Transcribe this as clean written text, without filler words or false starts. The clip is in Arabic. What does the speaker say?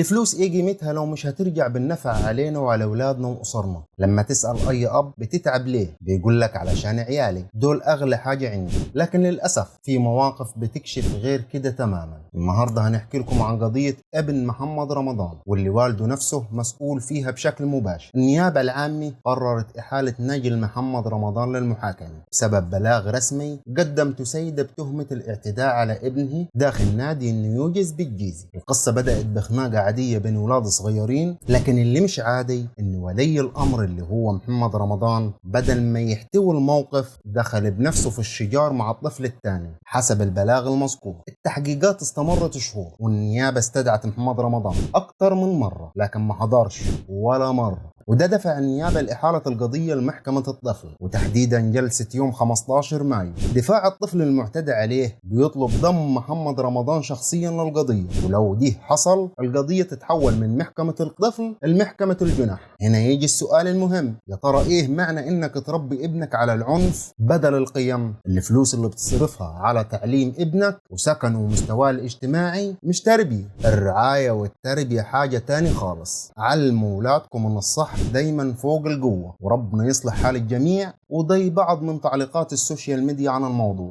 الفلوس ايه قيمتها لو مش هترجع بالنفع علينا وعلى اولادنا واسرنا؟ لما تسأل اي اب بتتعب ليه بيقول لك علشان عيالي دول اغلى حاجة عندي، لكن للاسف في مواقف بتكشف غير كده تماما. النهارده هنحكي لكم عن قضية ابن محمد رمضان واللي والده نفسه مسؤول فيها بشكل مباشر. النيابة العامة قررت احالة نجل محمد رمضان للمحاكمة بسبب بلاغ رسمي قدمته سيدة بتهمة الاعتداء على ابنه داخل نادي النيوجز بالجيزة. القصة بدأت بخناقة عادية بين ولاد صغيرين، لكن اللي مش عادي ان ولي الامر اللي هو محمد رمضان بدل ما يحتوي الموقف دخل بنفسه في الشجار مع الطفل الثاني حسب البلاغ المذكور. التحقيقات استمرت شهور والنيابة استدعت محمد رمضان اكتر من مرة لكن ما حضرش ولا مرة، وده دفع النيابة لإحالة القضية لمحكمة الطفل وتحديدا جلسة يوم 15 مايو. دفاع الطفل المعتدى عليه بيطلب ضم محمد رمضان شخصيا للقضية، ولو دي حصل القضية تتحول من محكمة الطفل لمحكمة الجنح. هنا يجي السؤال المهم، يا ترى ايه معنى انك تربي ابنك على العنف بدل القيم؟ الفلوس اللي بتصرفها على تعليم ابنك وسكنه ومستواه الاجتماعي مش تربية. الرعاية والتربية حاجة تاني خالص. علموا اولادكم ان الصح دايما فوق القوة، وربنا يصلح حال الجميع. وضي بعض من تعليقات السوشيال ميديا عن الموضوع.